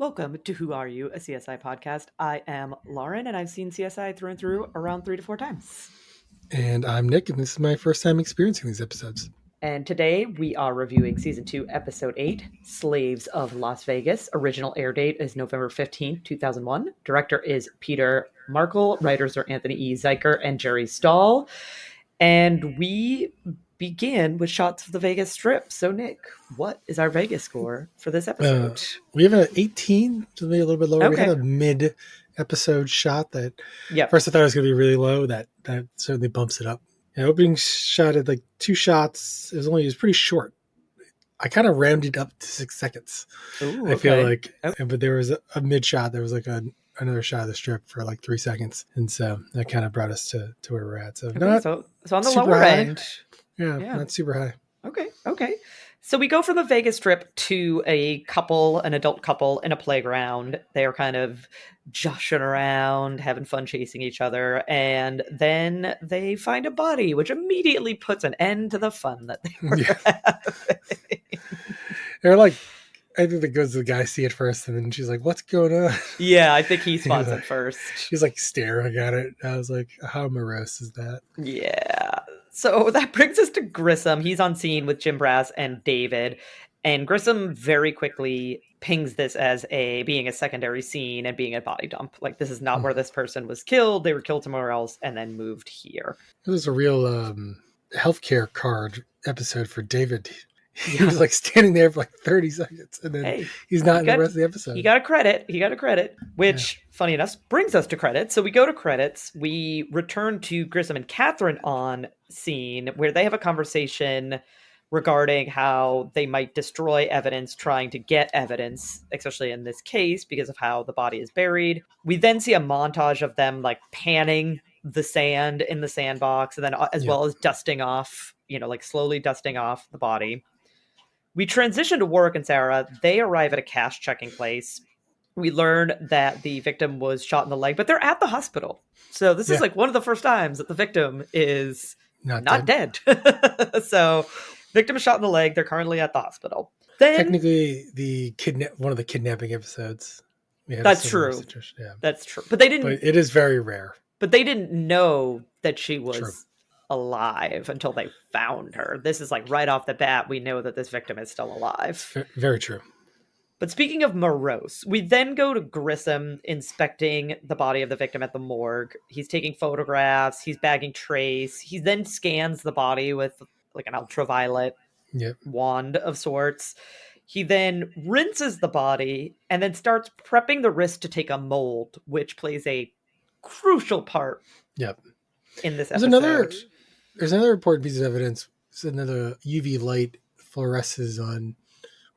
Welcome to Who Are You, a CSI podcast. I am Lauren, and I've seen CSI through and through around 3 to 4 times. And I'm Nick, and this is my first time experiencing these episodes. And today we are reviewing Season 2, Episode 8, Slaves of Las Vegas. Original air date is November 15th, 2001. Director is Peter Markle. Writers are Anthony E. Zeiker and Jerry Stahl. And we begin with shots of the Vegas Strip. So, Nick, what is our Vegas score for this episode? We have an 18, so maybe a little bit lower. Okay. We had a mid-episode shot that Yep. first I thought it was going to be really low. That certainly bumps it up. The opening shot had like 2 shots. It was pretty short. I kind of rounded up to 6 seconds. Ooh, I feel okay. like, Okay. but there was a mid shot. There was like another shot of the strip for like 3 seconds, and so that kind of brought us to where we're at. So Okay, so on the super lower high. end. Yeah, Yeah. not super high. Okay. So we go from the Vegas Strip to an adult couple in a playground. They are kind of joshing around, having fun chasing each other. And then they find a body, which immediately puts an end to the fun that they were having. They're like, I think that goes to the guy see it first, and then she's like, "What's going on?" Yeah, I think he spots it first. She's like staring at it. I was like, "How morose is that?" Yeah. So that brings us to Grissom. He's on scene with Jim Brass and David. And Grissom very quickly pings this as being a secondary scene and being a body dump. Like, this is not where this person was killed. They were killed somewhere else and then moved here. It was a real healthcare card episode for David. He was like standing there for like 30 seconds, and then he's not in the rest of the episode. He got a credit, which, funny enough, brings us to credits. So we go to credits. We return to Grissom and Catherine on scene, where they have a conversation regarding how they might destroy evidence trying to get evidence, especially in this case, because of how the body is buried. We then see a montage of them like panning the sand in the sandbox, and then as well as dusting off, like slowly dusting off the body. We transition to Warwick and Sarah. They arrive at a cash checking place. We learn that the victim was shot in the leg, but they're at the hospital. So this is like one of the first times that the victim is not dead. So victim shot in the leg. They're currently at the hospital. Then, technically, one of the kidnapping episodes. That's true. Yeah. That's true. But they didn't. But it is very rare. But they didn't know that she was alive until they found her. This is like right off the bat, we know that this victim is still alive. Very true. But speaking of morose, we then go to Grissom inspecting the body of the victim at the morgue. He's taking photographs. He's bagging trace. He then scans the body with like an ultraviolet wand of sorts. He then rinses the body and then starts prepping the wrist to take a mold, which plays a crucial part in this episode. There's another important piece of evidence. It's another UV light fluoresces on,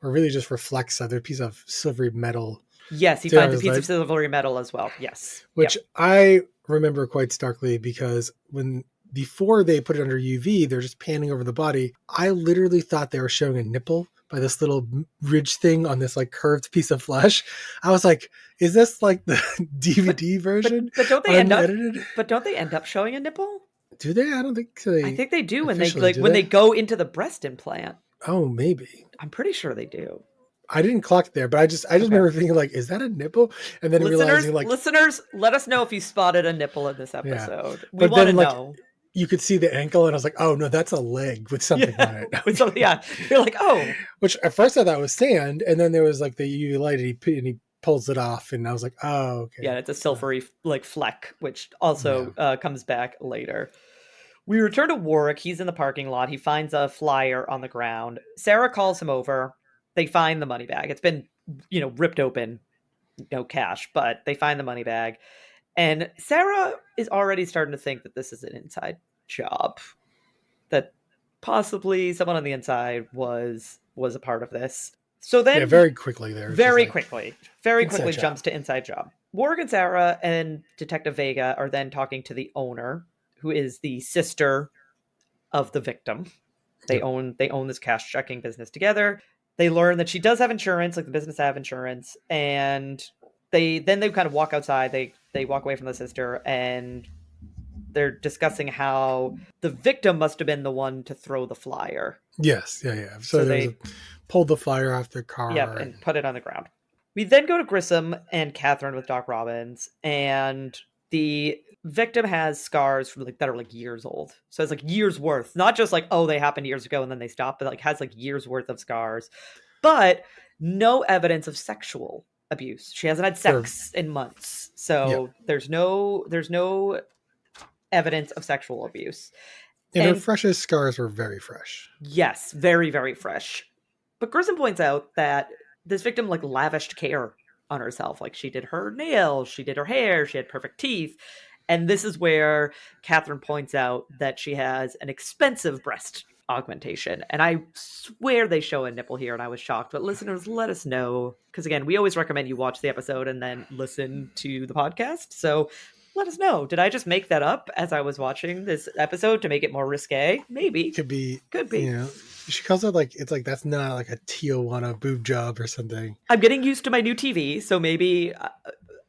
or really just reflects other piece of silvery metal. Yes, he finds a piece of silvery metal as well. Yes. Which I remember quite starkly, because before they put it under UV, they're just panning over the body. I literally thought they were showing a nipple by this little ridge thing on this like curved piece of flesh. I was like, is this like the DVD version? But don't they end up showing a nipple? Do they? I don't think so. I think they do when they go into the breast implant. Oh, maybe. I'm pretty sure they do. I didn't clock there, but I just remember thinking like, is that a nipple? And then realizing like, listeners, let us know if you spotted a nipple in this episode. We want to know. You could see the ankle, and I was like, oh no, that's a leg with something on it. You're like, oh. Which at first I thought was sand, and then there was like the UV light, and he pulls it off, and I was like, oh, okay. Yeah, it's a silvery like fleck, which also comes back later. We return to Warwick. He's in the parking lot. He finds a flyer on the ground. Sarah calls him over. They find the money bag. It's been, ripped open. No cash, but they find the money bag. And Sarah is already starting to think that this is an inside job. That possibly someone on the inside was a part of this. So then very quickly there. Very quickly jumps to inside job. Warwick and Sarah and Detective Vega are then talking to the owner, who is the sister of the victim. They own this cash checking business together. They learn that she does have insurance, like the business have insurance, and they kind of walk outside. They walk away from the sister, and they're discussing how the victim must have been the one to throw the flyer. Yes, yeah. So they pulled the flyer off their car. Yep, and put it on the ground. We then go to Grissom and Catherine with Doc Robbins, and the victim has scars from that are years old. So it's years worth, not just oh, they happened years ago and then they stopped, but has years worth of scars. But no evidence of sexual abuse. She hasn't had sex in months. So there's no evidence of sexual abuse. And her freshest scars were very fresh. Yes, very, very fresh. But Grissom points out that this victim lavished care on herself. She did her nails, she did her hair, she had perfect teeth. And this is where Catherine points out that she has an expensive breast augmentation. And I swear they show a nipple here, and I was shocked. But listeners, let us know. Because again, we always recommend you watch the episode and then listen to the podcast. So let us know. Did I just make that up as I was watching this episode to make it more risque? Maybe. Could be. You know, she calls it it's that's not a Tijuana boob job or something. I'm getting used to my new TV, so maybe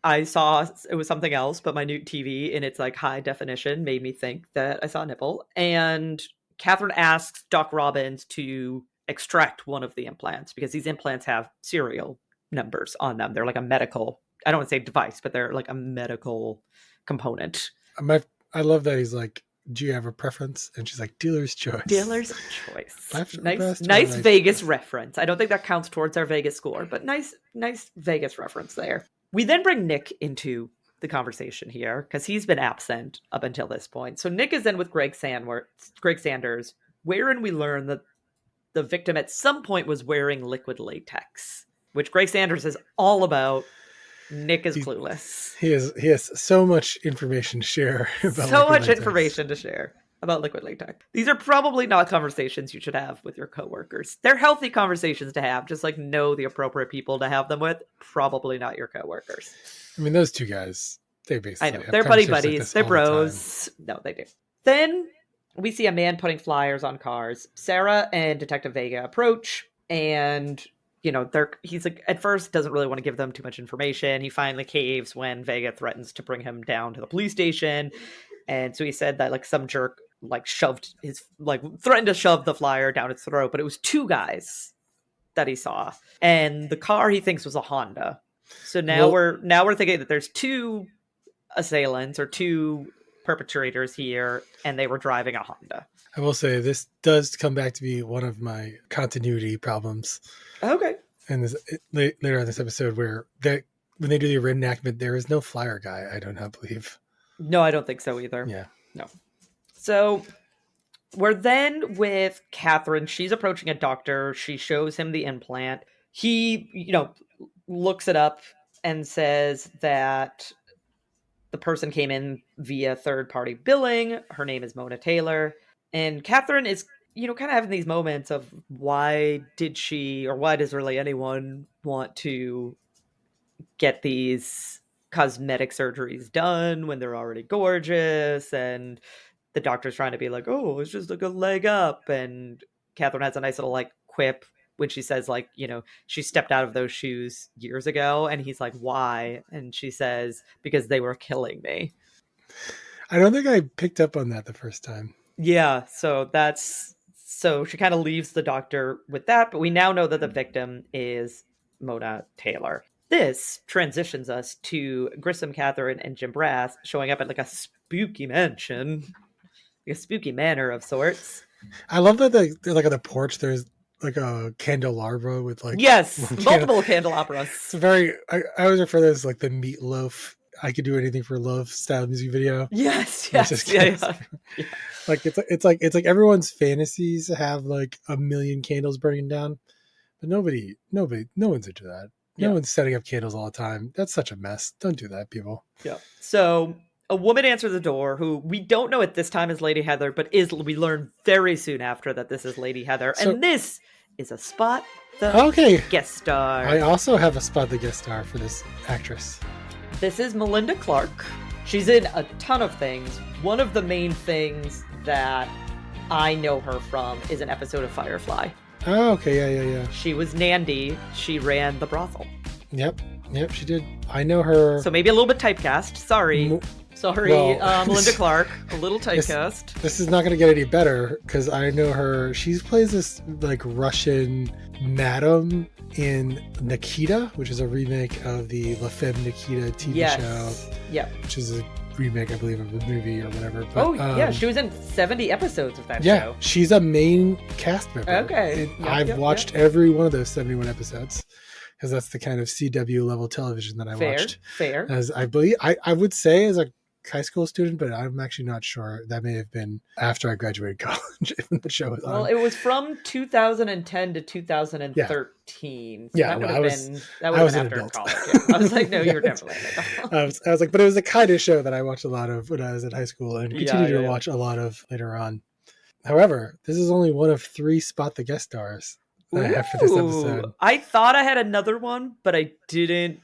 I saw it was something else, but my new TV in its high definition made me think that I saw a nipple. And Catherine asks Doc Robbins to extract one of the implants because these implants have serial numbers on them. They're a medical, I don't want to say device, but they're a medical component. I love that he's do you have a preference? And she's dealer's choice. Dealer's choice. Nice right Vegas reference. I don't think that counts towards our Vegas score, but nice Vegas reference there. We then bring Nick into the conversation here because he's been absent up until this point. So Nick is in with Greg Sanders, wherein we learn that the victim at some point was wearing liquid latex, which Greg Sanders is all about. Nick is clueless. He has so much information to share information to share about liquid latex. These are probably not conversations you should have with your coworkers. They're healthy conversations to have, just know the appropriate people to have them with. Probably not your coworkers. I mean, those two guys, they basically I know. They're buddies. They're bros. No, they do. Then we see a man putting flyers on cars. Sarah and Detective Vega approach, and he's at first doesn't really want to give them too much information. He finally caves when Vega threatens to bring him down to the police station. And so he said that some jerk shoved his threatened to shove the flyer down his throat, but it was two guys that he saw. And the car he thinks was a Honda. So now we're thinking that there's two assailants or two perpetrators here, and they were driving a Honda. I will say this does come back to be one of my continuity problems. Okay. And later in this episode where when they do the reenactment, there is no flyer guy, I do not believe. No, I don't think so either. Yeah. No. So we're then with Catherine. She's approaching a doctor. She shows him the implant. He, looks it up and says that the person came in via third-party billing. Her name is Mona Taylor. And Catherine is, kind of having these moments of why does really anyone want to get these cosmetic surgeries done when they're already gorgeous? And the doctor's trying to be oh, it's just a leg up. And Catherine has a nice little quip when she says she stepped out of those shoes years ago. And he's why? And she says, because they were killing me. I don't think I picked up on that the first time. Yeah, so she kind of leaves the doctor with that, but we now know that the victim is Mona Taylor. This transitions us to Grissom, Catherine, and Jim Brass showing up at a spooky mansion, a spooky manor of sorts. I love that they're on the porch. There's a candelabra with yes, multiple candelabras. It's very. I always refer to this as the Meatloaf. I could do anything for love style music video. Yes. Yeah. It's like everyone's fantasies have a million candles burning down, but no one's into that. No one's setting up candles all the time. That's such a mess. Don't do that, people. Yeah. So a woman answers the door who we don't know at this time is Lady Heather, but we learn very soon after that this is Lady Heather. So, and this is a Spot the guest star. I also have a Spot the guest star for this actress. This is Melinda Clarke. She's in a ton of things. One of the main things that I know her from is an episode of Firefly. Oh, okay. Yeah. She was Nandy. She ran the brothel. Yep, she did. I know her. So maybe a little bit typecast. Sorry, Sorry, Well, Melinda Clark, a little this typecast. this is not going to get any better because I know her. She plays this like Russian madam in Nikita, which is a remake of the La Femme Nikita TV show, Yep. which is a remake, I believe, of the movie or whatever. But, Oh, yeah, she was in 70 episodes of that yeah, show. she's a main cast member. Okay. And I've watched every one of those 71 episodes because that's the kind of CW level television that I watched. Fair. As I believe, I would say as a high school student, but I'm actually not sure. That may have been after I graduated college. If the show was Well, on. it was from 2010 to 2013. So that would have been after college. Yeah. I was like, no, you were definitely an adult. I was like, but it was the kind of show that I watched a lot of when I was in high school and continue to watch a lot of later on. However, this is only one of 3 spot the guest stars that I have for this episode. I thought I had another one, but I didn't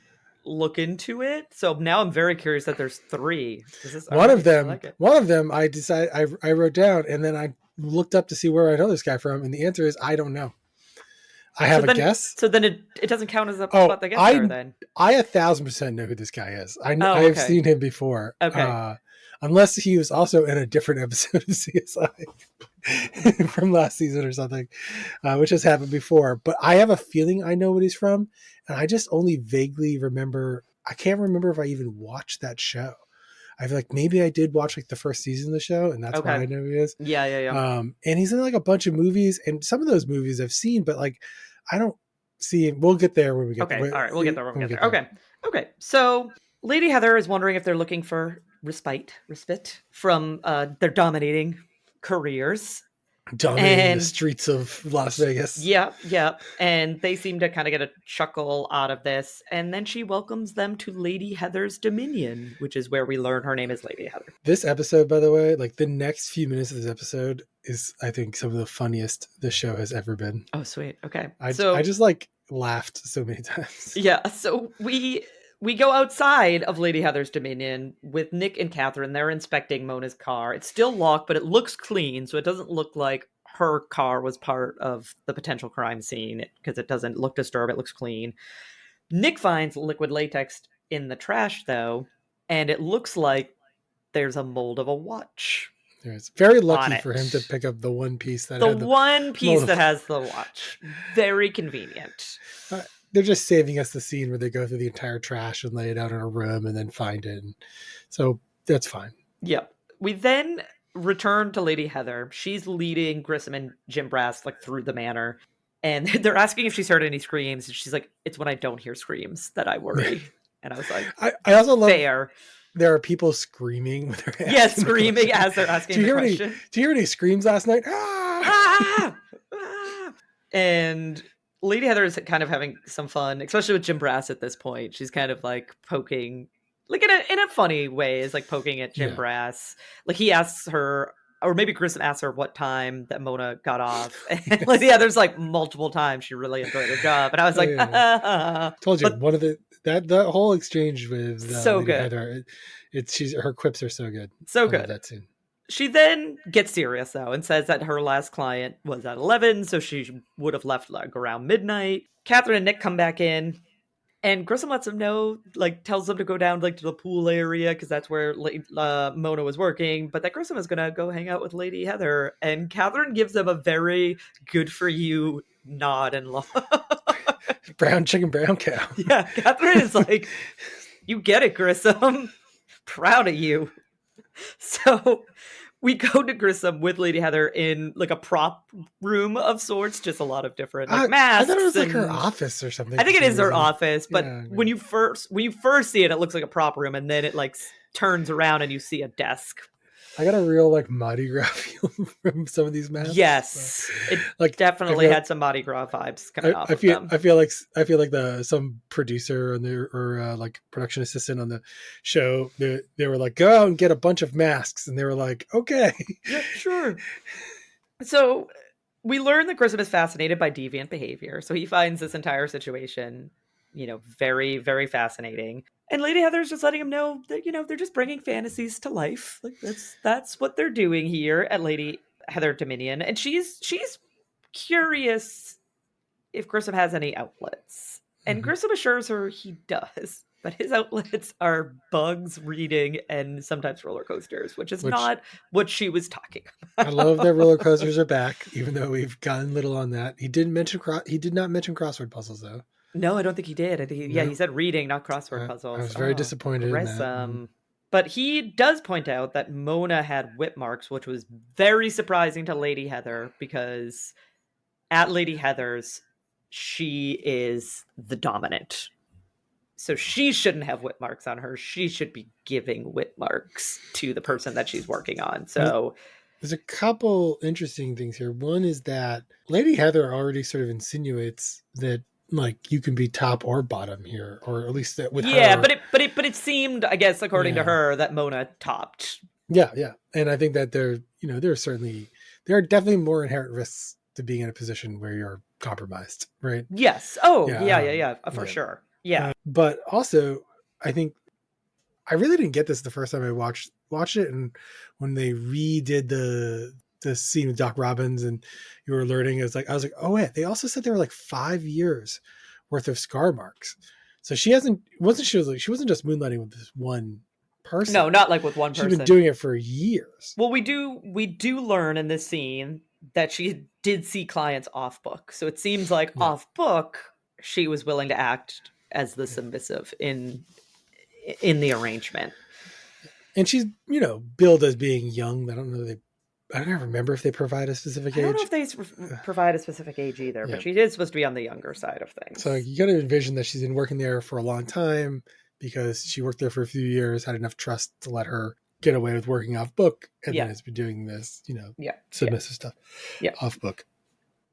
look into it. So now I'm very curious that there's 3. One of them I decided I wrote down and then I looked up to see where I know this guy from, and the answer is I don't know. I have a guess. So then it doesn't count as a spot the guest star then. I 1,000% know who this guy is. I've seen him before. Okay. Unless he was also in a different episode of CSI from last season or something, which has happened before. But I have a feeling I know what he's from, and I just only vaguely remember. I can't remember if I even watched that show. I feel like maybe I did watch like the first season of the show, and that's why I know who he is. Yeah. And he's in like a bunch of movies, and some of those movies I've seen, but like I don't see him. We'll get there when we get there. All right, we'll get there. Okay. So Lady Heather is wondering if they're looking for respite from their dominating careers. Dominating the streets of Las Vegas. Yeah. And they seem to kind of get a chuckle out of this. And then she welcomes them to Lady Heather's dominion, which is where we learn her name is Lady Heather. This episode, by the way, like the next few minutes of this episode is, I think, some of the funniest the show has ever been. Oh, sweet. Okay. I just like laughed so many times. Yeah. So we go outside of Lady Heather's dominion with Nick and Catherine. They're inspecting Mona's car. It's still locked, but it looks clean, so it doesn't look like her car was part of the potential crime scene because it doesn't look disturbed. It looks clean. Nick finds liquid latex in the trash, though, and it looks like there's a mold of a watch. It's very lucky for him to pick up the one piece that has the watch. Very convenient. They're just saving us the scene where they go through the entire trash and lay it out in a room and then find it. And so that's fine. Yep. We then return to Lady Heather. She's leading Grissom and Jim Brass like through the manor. And they're asking if she's heard any screams. And she's like, it's when I don't hear screams that I worry. And I was like, I also love fair. There are people screaming with their hands. Screaming as they're asking the question. Did you hear any screams last night? Ah! And Lady Heather is kind of having some fun, especially with Jim Brass at this point. She's kind of like poking, like in a funny way, is like poking at Jim Brass. Like he asks her, or maybe Grissom asks her what time that Mona got off. And Lady Heather's like multiple times she really enjoyed her job. And I was like, told you, one of that whole exchange with so Lady good. Heather, her quips are so good. So good. That scene. She then gets serious, though, and says that her last client was at 11, so she would have left like around midnight. Catherine and Nick come back in, and Grissom lets them know, like tells them to go down like to the pool area because that's where Mona was working, but that Grissom is going to go hang out with Lady Heather. And Catherine gives them a very good for you nod and love. Brown chicken, brown cow. Yeah, Catherine is like, you get it, Grissom. Proud of you. So we go to Grissom with Lady Heather in like a prop room of sorts, just a lot of different like, masks. I thought it was like her office or something. I think it is her office, but when you first see it, it looks like a prop room, and then it like turns around and you see a desk. I got a real like Mardi Gras feel from some of these masks. Yes, it like definitely had some Mardi Gras vibes coming off. I feel like some producer or like production assistant on the show, they were like, go out and get a bunch of masks, and they were like, okay, yeah, sure. So we learn that Grissom is fascinated by deviant behavior, so he finds this entire situation, very, very fascinating. And Lady Heather's just letting him know that, they're just bringing fantasies to life. Like that's what they're doing here at Lady Heather Dominion. And she's curious if Grissom has any outlets. And Grissom assures her he does, but his outlets are bugs, reading, and sometimes roller coasters, which is not what she was talking about. I love that roller coasters are back, even though we've gotten little on that. He did not mention crossword puzzles, though. No, I don't think he did. I think he said reading, not crossword puzzles. I was very disappointed in that. But he does point out that Mona had whip marks, which was very surprising to Lady Heather, because at Lady Heather's, she is the dominant. So she shouldn't have whip marks on her. She should be giving whip marks to the person that she's working on. So there's a couple interesting things here. One is that Lady Heather already sort of insinuates that like you can be top or bottom here, or at least that with her. But it seemed, I guess, according to her, that Mona topped. Yeah, and I think that there are definitely more inherent risks to being in a position where you're compromised, right? Yes. Oh, yeah, for sure. Yeah. But also, I think I really didn't get this the first time I watched it, and when they redid the scene with Doc Robbins and you were learning, I was like, oh wait, they also said there were like 5 years worth of scar marks. So she wasn't just moonlighting with this one person. No, not like with one person. She's been doing it for years. Well, we do learn in this scene that she did see clients off book. So it seems like off book, she was willing to act as the submissive in the arrangement. And she's, billed as being young. I don't remember if they provide a specific age. I don't know if they provide a specific age either, but she is supposed to be on the younger side of things. So you got to envision that she's been working there for a long time because she worked there for a few years, had enough trust to let her get away with working off book, and then has been doing this, submissive stuff off book.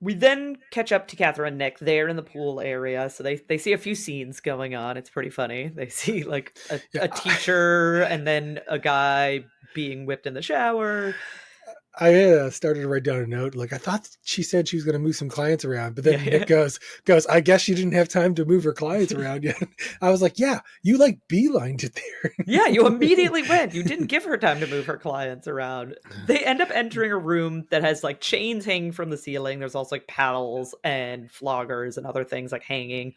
We then catch up to Catherine and Nick there in the pool area. So they see a few scenes going on. It's pretty funny. They see like a teacher and then a guy being whipped in the shower. I started to write down a note. Like, I thought she said she was going to move some clients around, but then Nick goes, I guess she didn't have time to move her clients around yet. I was like, yeah, you like beelined it there. Yeah, you immediately went. You didn't give her time to move her clients around. They end up entering a room that has like chains hanging from the ceiling. There's also like paddles and floggers and other things like hanging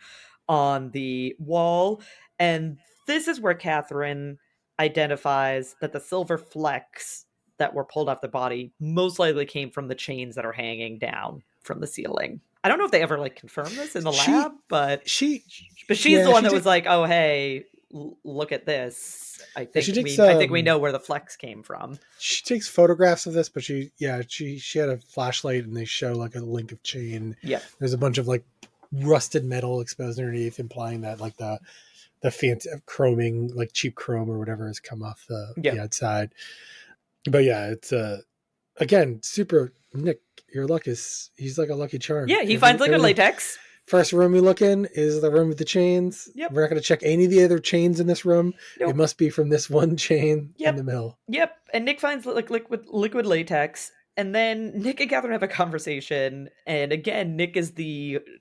on the wall. And this is where Catherine identifies that the silver flecks that were pulled off the body most likely came from the chains that are hanging down from the ceiling. I don't know if they ever like confirmed this in the lab, but she's the one that was like, "Oh, hey, look at this. I think we know where the flecks came from." She takes photographs of this, but she had a flashlight and they show like a link of chain. Yeah, there's a bunch of like rusted metal exposed underneath, implying that like the fancy chroming, like cheap chrome or whatever, has come off the outside. But yeah, it's again super Nick. Your luck he's like a lucky charm. Yeah, he finds liquid latex. First room we look in is the room with the chains. Yep. We're not going to check any of the other chains in this room. Nope. It must be from this one chain in the middle. Yep. And Nick finds like liquid latex. And then Nick and Catherine have a conversation. And again, Nick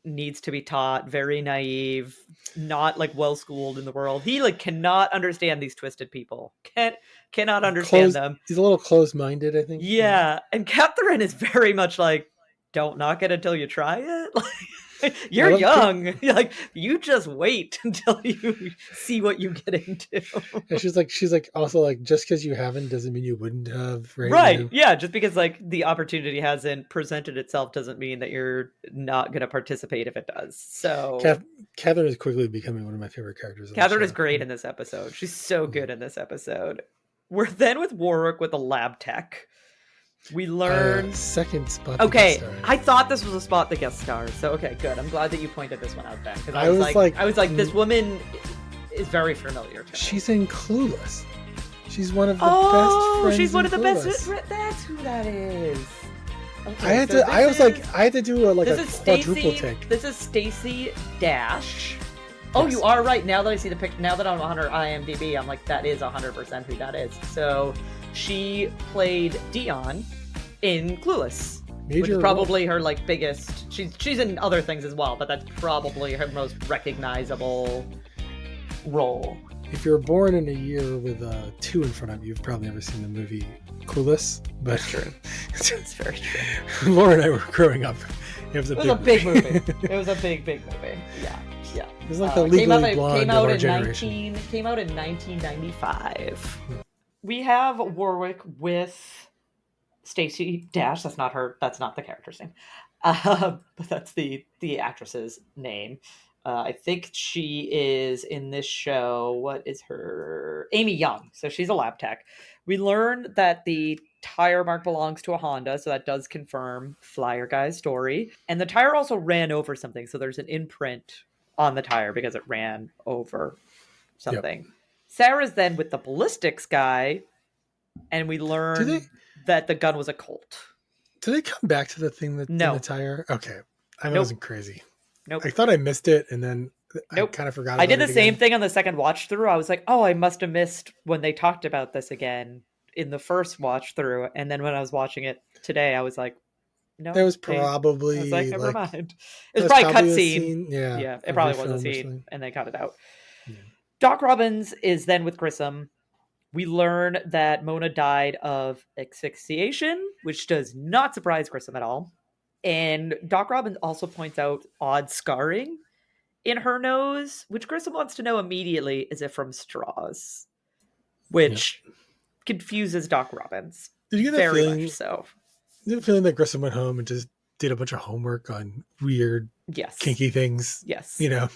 needs to be taught, very naive, not like well-schooled in the world. He like cannot understand these twisted people. Cannot understand them. He's a little closed-minded, I think. Yeah. And Catherine is very much like, don't knock it until you try it. Like, you're young. Like, you just wait until you see what you get into. And she's like also like, just because you haven't doesn't mean you wouldn't have. Right. Yeah. Just because like the opportunity hasn't presented itself doesn't mean that you're not going to participate if it does. So Catherine is quickly becoming one of my favorite characters. Catherine is great in this episode. She's so good in this episode. We're then with Warwick with a lab tech. We learn second spot. Okay, I thought this was a spot the guest star. So okay, good. I'm glad that you pointed this one out, Ben. Because I was like, this woman is very familiar to me. She's in Clueless. She's one of the best friends. She's one of the Clueless. best. That's who that is. Okay, I had to do a quadruple take. This is Stacey Dash. Oh, yes. You are right. Now that I see the picture, now that I'm on her IMDb, I'm like, that is 100% who that is. So she played Dion in Clueless, which is probably her like biggest. She's in other things as well, but that's probably her most recognizable role. If you're born in a year with a 2 in front of you, you've probably never seen the movie Clueless. But true. It's very true. Laura and I were growing up. It was a big movie. It was a big movie. Yeah. It's like the legally Came blonde of out our in generation. came out in 1995. Hmm. We have Warwick with Stacey Dash. That's not her. That's not the character's name. But that's the actress's name. I think she is in this show. What is her? Amy Young. So she's a lab tech. We learn that the tire mark belongs to a Honda, so that does confirm Flyer Guy's story. And the tire also ran over something, so there's an imprint on the tire because it ran over Yep. something. Sarah's then with the ballistics guy, and we Do they learn that the gun was a Colt. do they come back to the thing that in the No. tire? Okay. I Nope. wasn't crazy. Nope. I thought I missed it, and then I Nope. kind of forgot I about did the it same again. thing on the second watch through. I was like, oh, I must have missed when they talked about this again in the first watch through. And then when I was watching it today, I was like, no. That was I was like, probably never like mind. It that was was probably a probably a cutscene. scene, yeah, Yeah, it of probably was a refilm or scene, something. and they cut it out. Yeah. Doc Robbins is then with Grissom. We learn that Mona died of asphyxiation, which does not surprise Grissom at all. And Doc Robbins also points out odd scarring in her nose, which Grissom wants to know immediately is it from straws, which confuses Doc Robbins. Did you get very much so. the feeling that Grissom went home and just did a bunch of homework on weird, Yes. kinky things? Yes. You know,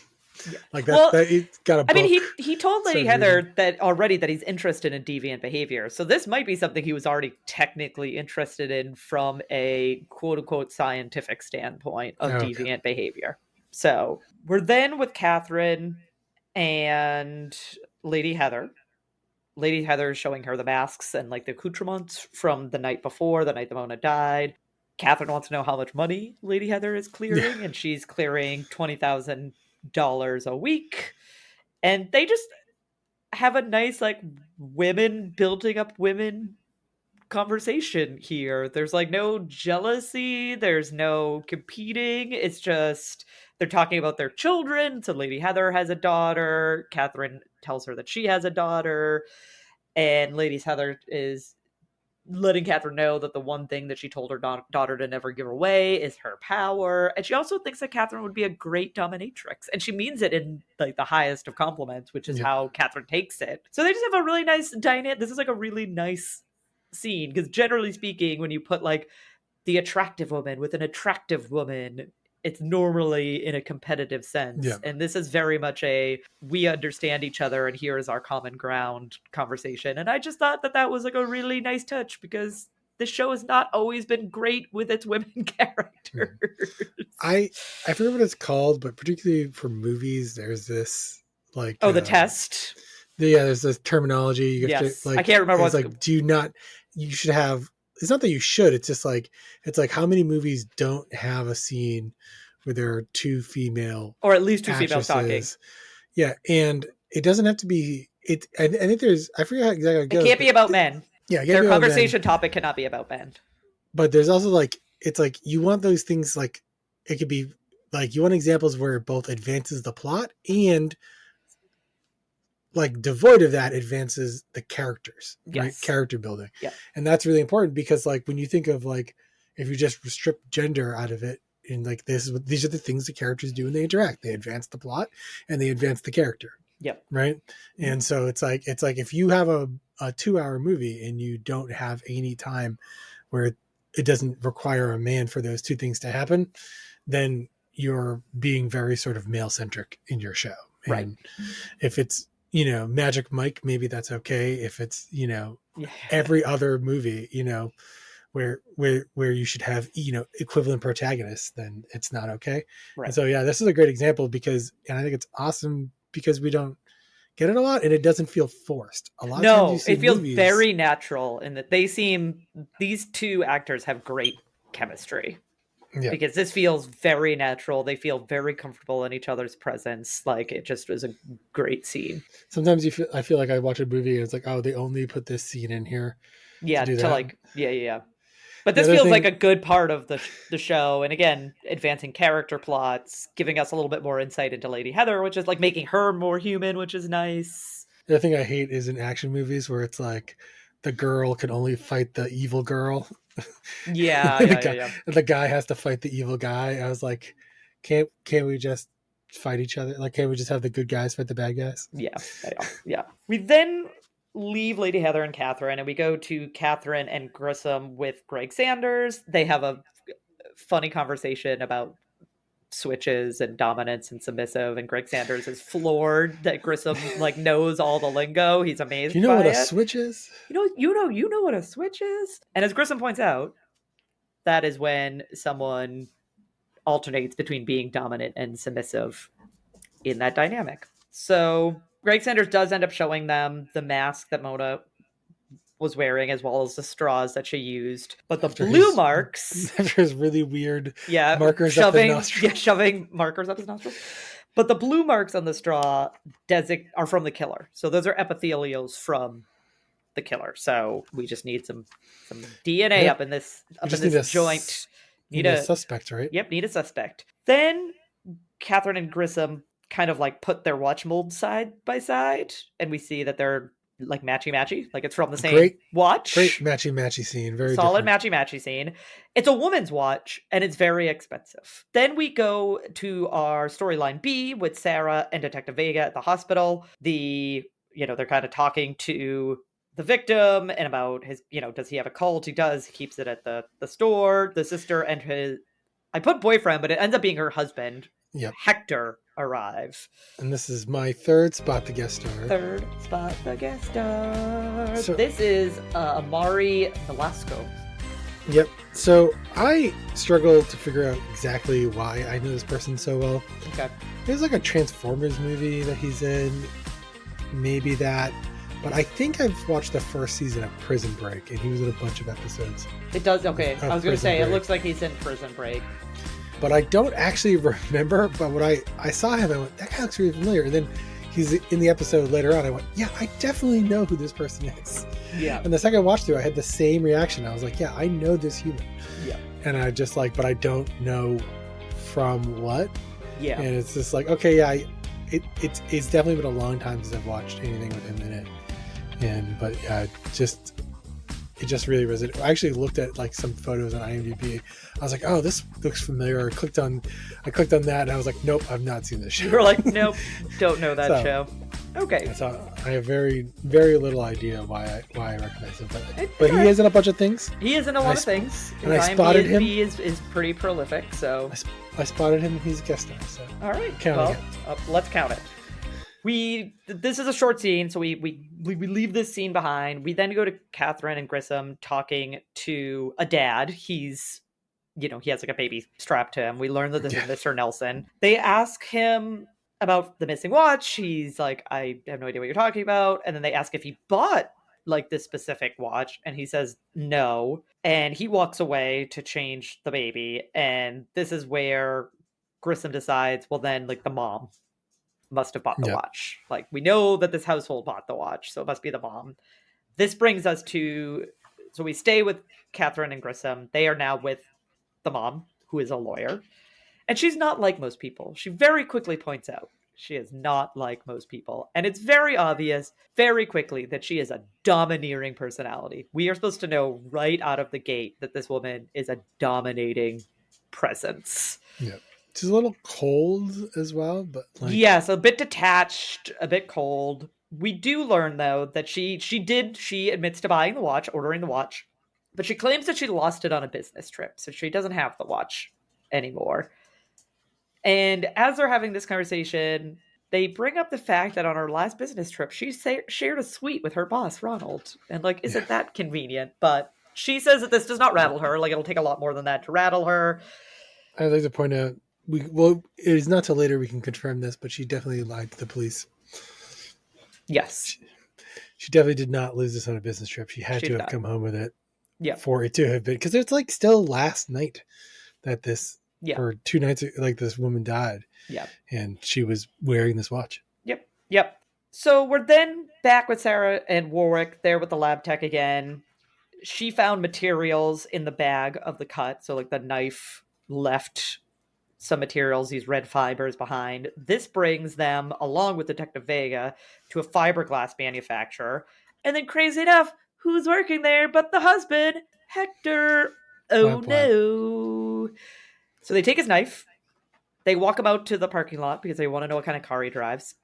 Yeah. like that. Well, That he got a book. I mean, he told Lady started Heather reading. that already that he's interested in deviant behavior. So this might be something he was already technically interested in from a quote unquote scientific standpoint of Okay. deviant behavior. So we're then with Catherine and Lady Heather. Lady Heather is showing her the masks and like the accoutrements from the night before, the night that Mona died. Catherine wants to know how much money Lady Heather is clearing, and she's clearing $20,000 a week. And they just have a nice like women building up women conversation here. There's like no jealousy, there's no competing. It's just they're talking about their children. So Lady Heather has a daughter. Catherine tells her that she has a daughter. And Lady Heather is letting Catherine know that the one thing that she told her daughter to never give away is her power. And she also thinks that Catherine would be a great dominatrix. And she means it in like the highest of compliments, which is how Catherine takes it. So they just have a really nice dynamic. This is like a really nice scene because generally speaking, when you put like the attractive woman with an attractive woman, it's normally in a competitive sense. Yeah. And this is very much a we understand each other and here is our common ground conversation. And I just thought that that was like a really nice touch because the show has not always been great with its women characters. I forget what it's called, but particularly for movies, there's this like the test. There's this terminology. You have Yes. to, like, I can't remember it's what's like, do you not? You should have. It's not that you should. It's just like how many movies don't have a scene where there are two female or at least two females talking. actresses. Yeah, and it doesn't have to be. It. I think there's. I forget how exactly it goes. It can't be about men. Yeah, their conversation topic cannot be about men. But there's also like it's like you want those things like it could be like you want examples where it both advances the plot and like devoid of that advances the characters, right? Character building. Yeah. And that's really important because like when you think of like if you just strip gender out of it and like these are the things the characters do when they interact. They advance the plot and they advance the character. Yep. Right. And so it's like if you have a 2-hour movie and you don't have any time where it doesn't require a man for those two things to happen, then you're being very sort of male centric in your show. And right. If it's, Magic Mike, maybe that's okay. If it's, every other movie, where you should have, equivalent protagonists, then it's not okay. Right. And so, yeah, this is a great example and I think it's awesome because we don't get it a lot and it doesn't feel forced. A lot of times you see it feels movies, very natural in that these two actors have great chemistry. Yeah. Because this feels very natural. They feel very comfortable in each other's presence. Like it just was a great scene. Sometimes I feel like I watch a movie and it's like, oh, they only put this scene in here. Yeah, yeah. But this feels like a good part of the show. And again, advancing character plots, giving us a little bit more insight into Lady Heather, which is like making her more human, which is nice. The other thing I hate is in action movies where it's like the girl can only fight the evil girl. Yeah, the guy has to fight the evil guy. I was like, can't we just fight each other? Like, can't we just have the good guys fight the bad guys? Yeah, yeah. We then leave Lady Heather and Catherine, and we go to Catherine and Grissom with Greg Sanders. They have a funny conversation about switches and dominance and submissive, and Greg Sanders is floored that Grissom like knows all the lingo. He's amazed Do you know by what a it. switch is? You know what a switch is? And as Grissom points out, that is when someone alternates between being dominant and submissive in that dynamic. So Greg Sanders does end up showing them the mask that Mona was wearing, as well as the straws that she used. But the blue marks, after his really weird yeah, markers shoving, up the nostrils. yeah, shoving markers up his nostrils. But the blue marks on the straw are from the killer. So those are epithelials from the killer. So we just need some DNA up in this joint. Need a suspect, right? Yep, need a suspect. Then Catherine and Grissom kind of like put their watch molds side by side, and we see that they're like matchy, like it's from the same watch. Great matchy scene. Very solid different. matchy scene. It's a woman's watch, and it's very expensive. Then we go to our storyline B with Sarah and Detective Vega at the hospital. They're kind of talking to the victim and about his, does he have a cult? He does. He keeps it at the store. The sister and his, I put boyfriend, but it ends up being her husband. Yep. Hector arrive. And this is my third spot the guest star. So, this is Amari Velasco. Yep. So I struggle to figure out exactly why I know this person so well. Okay. There's like a Transformers movie that he's in. Maybe that. But I think I've watched the first season of Prison Break, and he was in a bunch of episodes. It does, okay. I was going to say, it looks like he's in Prison Break. But I don't actually remember, but when I saw him, I went, that guy looks really familiar. And then he's in the episode later on, I went, yeah, I definitely know who this person is. Yeah. And the second watch through, I had the same reaction. I was like, yeah, I know this human. Yeah. And I just like, but I don't know from what. Yeah. And it's just like, okay, yeah, it's definitely been a long time since I've watched anything with him in it. But it just really resonated. I actually looked at like some photos on IMDb. I was like, oh, this looks familiar. I clicked on that, and I was like, nope, I've not seen this show. You were like, nope, don't know that show. Okay. So I have very, very little idea why I recognize him. But he is in a bunch of things. He is in a lot of things. And I spotted him. He is pretty prolific, so. I spotted him, and he's a guest star. So. All right. Let's count it. This is a short scene, so we leave this scene behind. We then go to Catherine and Grissom talking to a dad. He's, he has like a baby strapped to him. We learn that this is Mr. Nelson. They ask him about the missing watch. He's like, I have no idea what you're talking about. And then they ask if he bought like this specific watch, and he says no. And he walks away to change the baby. And this is where Grissom decides, well, then like the mom must have bought the watch. Like, we know that this household bought the watch, so it must be the mom. This brings us to, so we stay with Catherine and Grissom. They are now with the mom, who is a lawyer. And she's not like most people. She very quickly points out she is not like most people. And it's very obvious very quickly that she is a domineering personality. We are supposed to know right out of the gate that this woman is a dominating presence. Yeah. She's a little cold as well, but like... Yes, a bit detached, a bit cold. We do learn though that she admits to buying the watch, ordering the watch, but she claims that she lost it on a business trip, so she doesn't have the watch anymore. And as they're having this conversation, they bring up the fact that on her last business trip, she shared a suite with her boss, Ronald. And like, isn't that convenient? But she says that this does not rattle her. Like, it'll take a lot more than that to rattle her. I'd like to point out, it is not till later we can confirm this, but she definitely lied to the police. Yes. She definitely did not lose this on a business trip. She had to have come home with it. Yeah. For it to have been, because it's like still last night that this, or 2 nights, like this woman died. Yeah. And she was wearing this watch. Yep. So we're then back with Sarah and Warwick there with the lab tech again. She found materials in the bag of the cut. So like the knife left some materials, these red fibers behind. This brings them, along with Detective Vega, to a fiberglass manufacturer. And then, crazy enough, who's working there but the husband, Hector? Oh, no. So they take his knife. They walk him out to the parking lot because they want to know what kind of car he drives.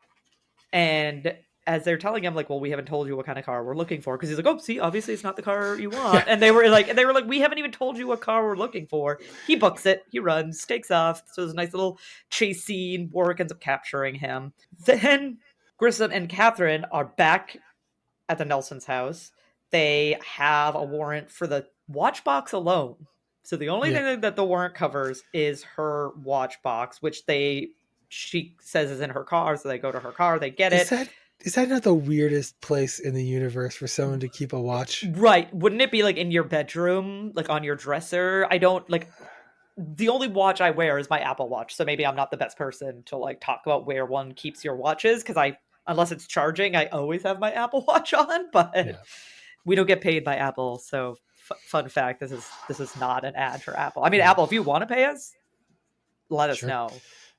And as they're telling him, like, well, we haven't told you what kind of car we're looking for, because he's like, oh, see, obviously it's not the car you want. Yeah. And they were like, we haven't even told you what car we're looking for. He books it, he runs, takes off. So there's a nice little chase scene. Warwick ends up capturing him. Then Grissom and Catherine are back at the Nelson's house. They have a warrant for the watch box alone. So the only thing that the warrant covers is her watch box, which she says is in her car. So they go to her car, they get it. Is that not the weirdest place in the universe for someone to keep a watch? Right. Wouldn't it be like in your bedroom, like on your dresser? I don't like, the only watch I wear is my Apple Watch. So maybe I'm not the best person to like talk about where one keeps your watches, because unless it's charging, I always have my Apple Watch on, but we don't get paid by Apple. So fun fact, this is not an ad for Apple. I mean, Apple, if you want to pay us, let us know.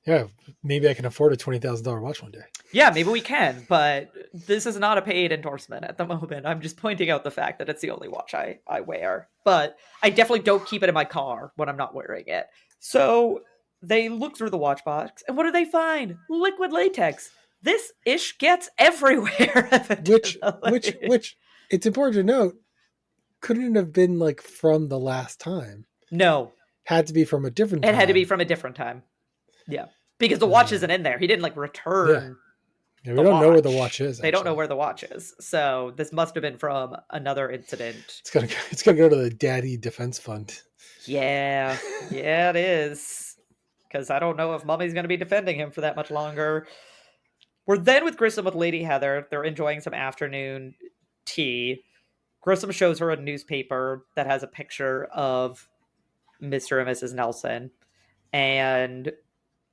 Yeah, maybe I can afford a $20,000 watch one day. Yeah, maybe we can, but this is not a paid endorsement at the moment. I'm just pointing out the fact that it's the only watch I wear. But I definitely don't keep it in my car when I'm not wearing it. So they look through the watch box, and what do they find? Liquid latex. This ish gets everywhere. Which it's important to note, couldn't have been like from the last time. No. Had to be from a different time. It had to be from a different time. Yeah. Because the watch isn't in there. He didn't like return. Yeah, we don't know where the watch is. They don't know where the watch is. So this must have been from another incident. It's gonna go to the Daddy Defense Fund. Yeah. Yeah, it is. Because I don't know if Mummy's going to be defending him for that much longer. We're then with Grissom with Lady Heather. They're enjoying some afternoon tea. Grissom shows her a newspaper that has a picture of Mr. and Mrs. Nelson. And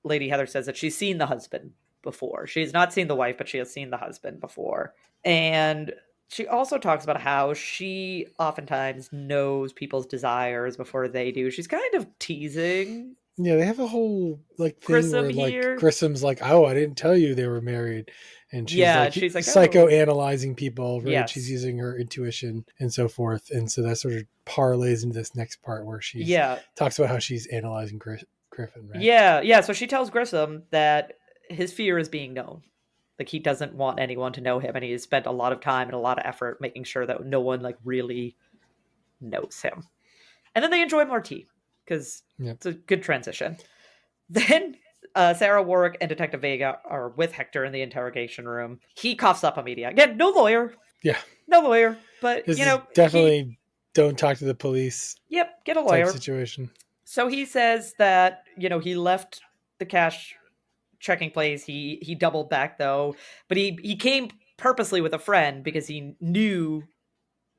Lady Heather says that she's seen the husband before. She's not seen the wife, but she has seen the husband before. And she also talks about how she oftentimes knows people's desires before they do. She's kind of teasing. Yeah, they have a whole like thing Grissom where like here. Grissom's like, "Oh, I didn't tell you they were married," and she's like psychoanalyzing people. Right? Yes. She's using her intuition and so forth, and so that sort of parlays into this next part where she talks about how she's analyzing Griffin. Right? Yeah. So she tells Grissom that his fear is being known. Like he doesn't want anyone to know him, and he has spent a lot of time and a lot of effort making sure that no one like really knows him. And then they enjoy more tea because it's a good transition. Then Sarah, Warwick, and Detective Vega are with Hector in the interrogation room. He coughs up Amelia. Again, no lawyer. Yeah. No lawyer. But, definitely don't talk to the police. Yep, get a lawyer. Situation. So he says that, he left the cash checking place. He doubled back, though. But he came purposely with a friend because he knew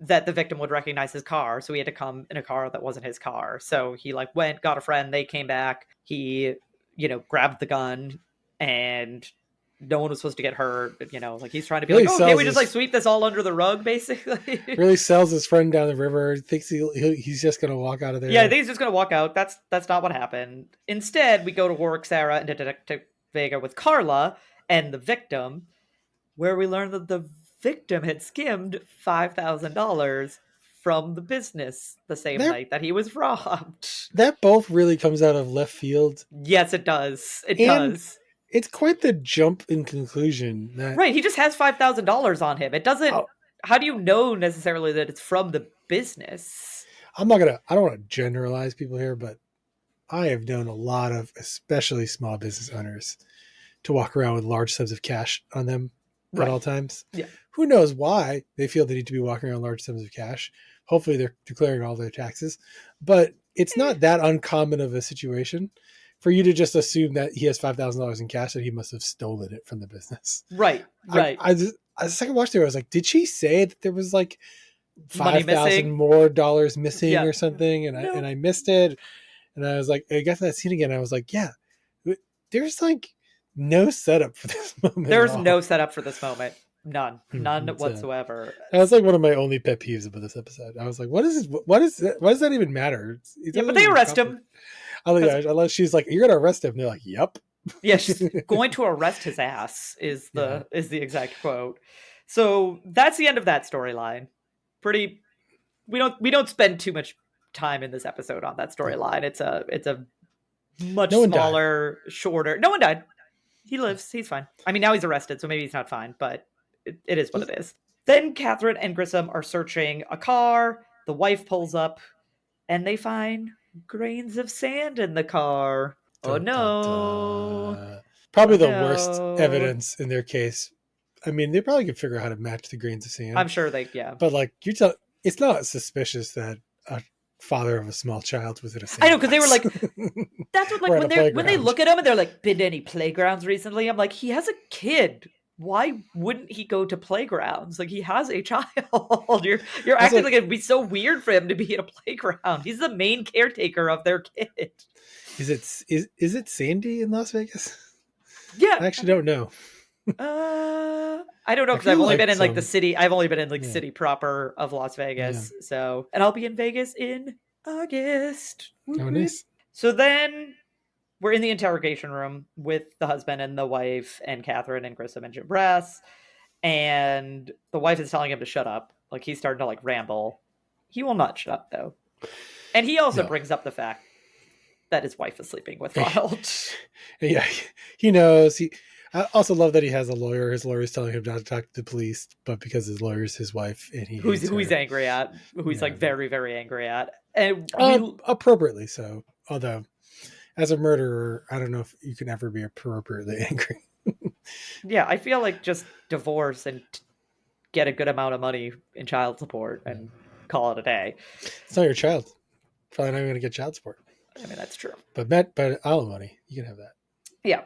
that the victim would recognize his car, so he had to come in a car that wasn't his car. So he went, got a friend, they came back, he grabbed the gun, and no one was supposed to get hurt. He's trying to be okay, we just sweep this all under the rug, basically. Really sells his friend down the river, thinks he's just gonna walk out of there. Yeah, I think he's just gonna walk out. That's not what happened. Instead, we go to Warwick, Sarah, and Detective Vega with Carla and the victim, where we learn that the victim had skimmed $5,000 from the business the same night that he was robbed. That both really comes out of left field. Yes, it does. It does. It's quite the jump in conclusion. Right, he just has $5,000 on him. It doesn't. How do you know necessarily that it's from the business? I don't want to generalize people here, but I have known a lot of, especially small business owners, to walk around with large sums of cash on them at all times. Yeah. Who knows why they feel they need to be walking around large sums of cash. Hopefully they're declaring all their taxes, but it's not that uncommon of a situation for you to just assume that he has $5,000 in cash, that he must have stolen it from the business. Right. The second watch there, I was like, did she say that there was like $5,000 more dollars missing or something? And I missed it. And I was like, I got to that scene again. I was like, yeah, there's like no setup for this moment. There's no setup for this moment. None whatsoever. That's like one of my only pet peeves about this episode. I was like, what is this? Why does that even matter? But they arrest him. Unless she's like, you're gonna arrest him. And they're like, yep. Yeah, she's going to arrest his ass is the exact quote. So that's the end of that storyline. We don't spend too much time in this episode on that storyline. It's a much No one died. smaller, shorter. No one died. He lives. He's fine. I mean, now he's arrested, so maybe he's not fine, but it is what it is. Then Catherine and Grissom are searching a car. The wife pulls up, and they find grains of sand in the car. Oh Dun, dun, no. dun. Oh Probably the worst no. evidence in their case. I mean, they probably could figure out how to match the grains of I'm sand, sure they, yeah. but like you tell, it's not suspicious that a father of a small child was in a I know, because they were sandbox like, that's what, like, or at a when they playground. look at him and they're like, been to any playgrounds recently? I'm like, he has a kid. Why wouldn't he go to playgrounds? Like, he has a child. You're Also, acting like it'd be so weird for him to be at a playground. He's the main caretaker of their kid. is it sandy in Las Vegas? Yeah, I actually don't know. I don't know I because I've feel only like been in like the some. city. I've only been in like Yeah, city proper of Las yeah. Vegas. So, and I'll be in Vegas in August. Oh, Woot woot. nice. So then we're in the interrogation room with the husband and the wife and Catherine and Grissom and Jim Brass. And the wife is telling him to shut up. Like he's starting to like ramble. He will not shut up though. And he also No. brings up the fact that his wife is sleeping with Ronald. Yeah, he knows. I also love that he has a lawyer. His lawyer is telling him not to talk to the police, but because his lawyer is his wife and he hates who he's her. angry at, who he's Yeah. like very, very angry at. And we Appropriately so. Although, as a murderer, I don't know if you can ever be appropriately angry. yeah, I feel like just divorce and get a good amount of money in child support and call it a day. It's not your child. Probably not even going to get child support. I mean, that's true. But alimony, you can have that. Yeah.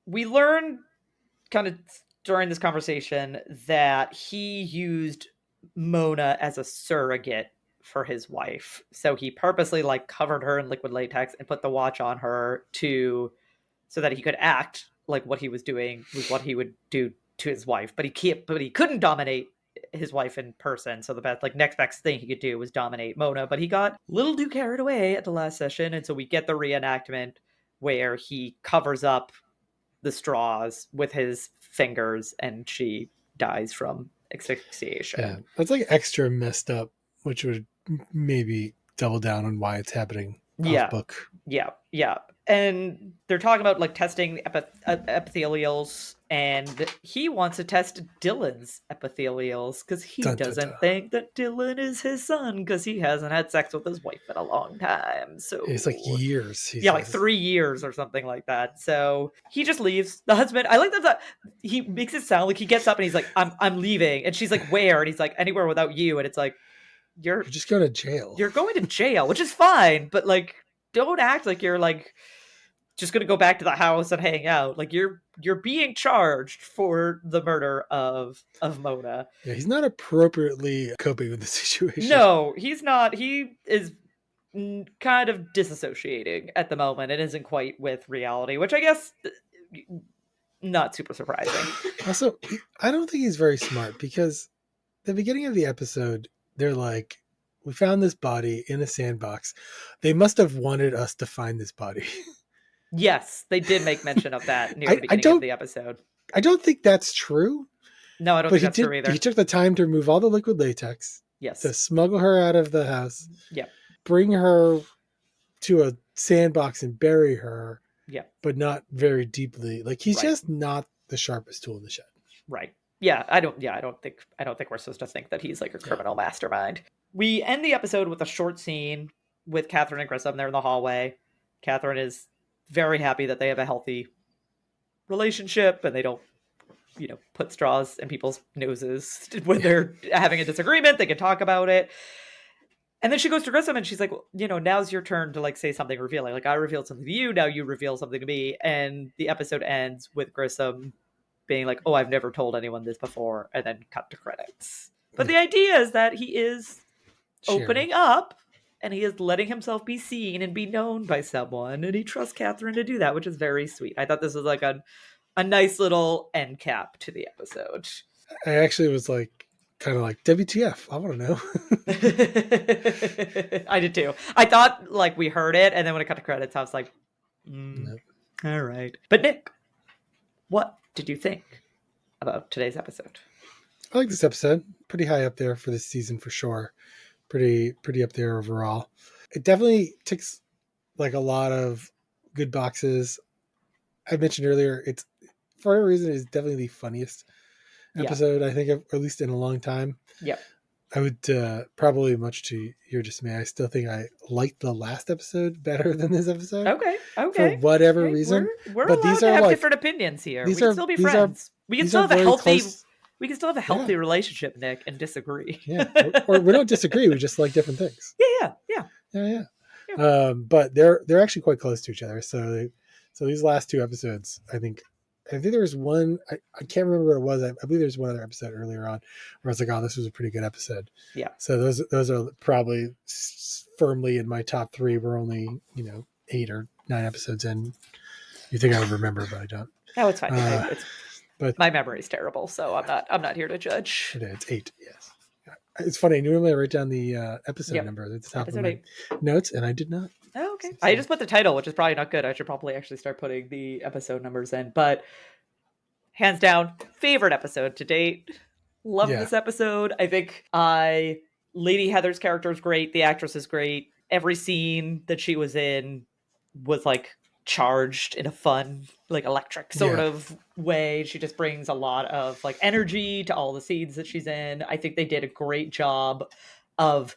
We learn kind of during this conversation that he used Mona as a surrogate for his wife. So he purposely like covered her in liquid latex and put the watch on her to so that he could act like what he was doing was what he would do to his wife. But he couldn't dominate his wife in person. So the best like next best thing he could do was dominate Mona. But he got a little too carried away at the last session. And so we get the reenactment where he covers up the straws with his fingers and she dies from asphyxiation. Yeah, that's like extra messed up, which would maybe double down on why it's happening off book. Yeah. And they're talking about like testing epithelials, and he wants to test Dylan's epithelials because he doesn't think that Dylan is his son because he hasn't had sex with his wife in a long time. So it's like years. Yeah, like 3 years or something like that. So he just leaves. The husband, I like that he makes it sound like he gets up and he's like, I'm leaving. And she's like, where? And he's like, anywhere without you. And it's like, you're just going to jail. You're going to jail, which is fine, but like, don't act like you're like just gonna go back to the house and hang out. Like you're being charged for the murder of Mona. Yeah, he's not appropriately coping with the situation. No, he's not. He is kind of disassociating at the moment. It isn't quite with reality, which I guess not super surprising. Also, I don't think he's very smart because the beginning of the episode, they're like, we found this body in a sandbox. They must have wanted us to find this body. Yes, they did make mention of that near the beginning of the episode. I don't think that's true. No, I don't think that's true either. He took the time to remove all the liquid latex. Yes. To smuggle her out of the house. Yeah. Bring her to a sandbox and bury her. Yeah. But not very deeply. Like he's just not the sharpest tool in the shed. Right. Yeah, I don't think we're supposed to think that he's like a criminal mastermind. We end the episode with a short scene with Catherine and Grissom. They're in the hallway. Catherine is very happy that they have a healthy relationship and they don't, put straws in people's noses when they're having a disagreement. They can talk about it. And then she goes to Grissom and she's like, well, now's your turn to like say something revealing. Like I revealed something to you, now you reveal something to me. And the episode ends with Grissom being like, oh, I've never told anyone this before, and then cut to credits. But the idea is that he is opening up and he is letting himself be seen and be known by someone, and he trusts Catherine to do that, which is very sweet. I thought this was like a nice little end cap to the episode. I actually was like, kind of like, WTF, I want to know. I did too. I thought like we heard it, and then when it cut to credits, I was like, Nope. All right. But Nick, what did you think about today's episode? I like this episode. Pretty high up there for this season for sure. Pretty up there overall. It definitely ticks like a lot of good boxes. I mentioned earlier, it's for a reason is definitely the funniest episode I think, at least in a long time. Yep. I would probably, much to your dismay, I still think I liked the last episode better than this episode. Okay. For whatever reason. We're but allowed these to are have like different opinions here. these We can are still be these friends. are We can these still are have a very healthy. close. We can still have a healthy relationship, Nick, and disagree. Yeah, or we don't disagree. We just like different things. Yeah. But they're actually quite close to each other. So these last two episodes, I think there was one. I can't remember what it was. I believe there's one other episode earlier on where I was like, oh, this was a pretty good episode. Yeah. So those are probably firmly in my top three. We're only 8 or 9 episodes in. You think I would remember, but I don't. No, it's fine. But my memory is terrible, so I'm not here to judge. It's 8. Yes. It's funny. Normally I write down the episode number at the top of my notes, and I did not. Oh, okay. So, I just put the title, which is probably not good. I should probably actually start putting the episode numbers in. But hands down, favorite episode to date. Love this episode. I think Lady Heather's character is great. The actress is great. Every scene that she was in was like charged in a fun, like electric sort of way. She just brings a lot of like energy to all the scenes that she's in. I think they did a great job of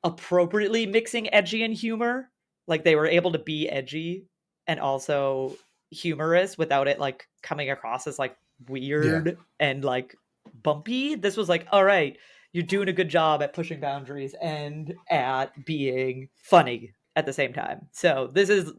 appropriately mixing edgy and humor. Like they were able to be edgy and also humorous without it like coming across as like weird and like bumpy. This was like, all right, you're doing a good job at pushing boundaries and at being funny at the same time. So this is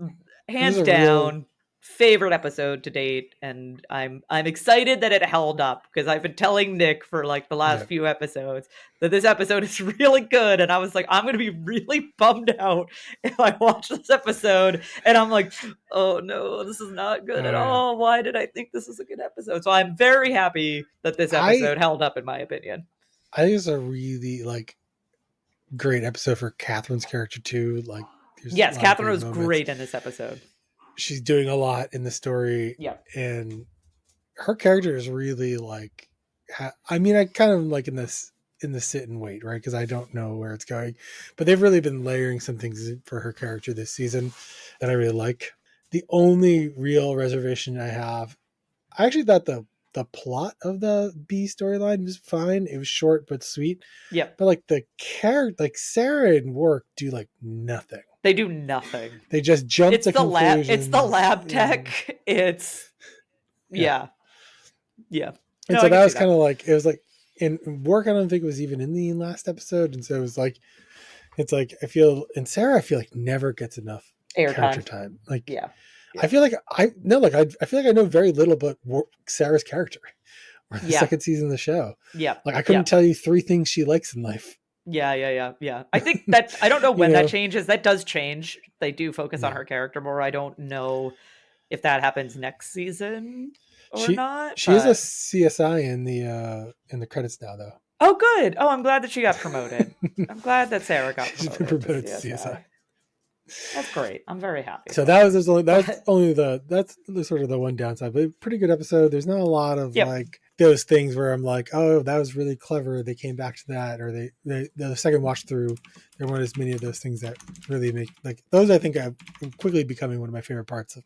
hands down favorite episode to date, and I'm excited that it held up because I've been telling Nick for like the last few episodes that this episode is really good, and I was like, I'm going to be really bummed out if I watch this episode and I'm like, oh no, this is not good at all. Why did I think this is a good episode? So I'm very happy that this episode held up, in my opinion. I think it's a really like great episode for Catherine's character too. Like, yes, Catherine was great in this episode. She's doing a lot in the story. Yeah. And her character is really like, I mean, I kind of like in the sit and wait, right? Because I don't know where it's going, but they've really been layering some things for her character this season that I really like. The only real reservation I have, I actually thought the plot of the B storyline was fine. It was short but sweet. Yeah. But like the character, like Sarah and Work do like nothing. They do nothing. They just jump to conclusions. It's the lab tech. It's yeah. And so that was kind of like, it was like in Work. I don't think it was even in the last episode, and so it was like, it's like I feel, and Sarah I feel like never gets enough character time. Like I feel like I feel like I know very little about Sarah's character or the second season of the show. Yeah, like I couldn't tell you 3 things she likes in life. Yeah. I think that I don't know when that changes. That does change. They do focus on her character more. I don't know if that happens next season or not. She is a CSI in the credits now, though. Oh, good. Oh, I'm glad that she got promoted. I'm glad that Sarah got promoted. She's been promoted to CSI. That's great. I'm very happy. So that's only that's sort of the one downside, but pretty good episode. There's not a lot of like those things where I'm like, oh, that was really clever. They came back to that, or the second watch through, there weren't as many of those things that really make like those. I think are quickly becoming one of my favorite parts of,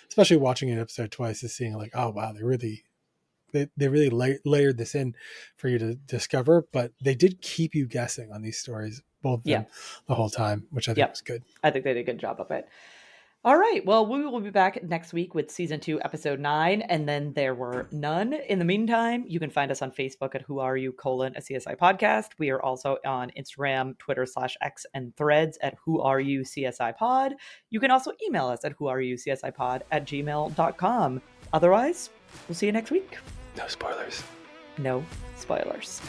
especially watching an episode twice, is seeing like, oh wow, they really layered this in for you to discover, but they did keep you guessing on these stories, both of them, the whole time, which I think was good. I think they did a good job of it. All right. Well, we will be back next week with season 2, episode 9, and then there were none. In the meantime, you can find us on Facebook at WhoAreYou: a CSI podcast. We are also on Instagram, Twitter /X, and Threads at WhoAreYou CSI pod. You can also email us at WhoAreYouCSIpod@gmail.com. Otherwise, we'll see you next week. No spoilers. No spoilers.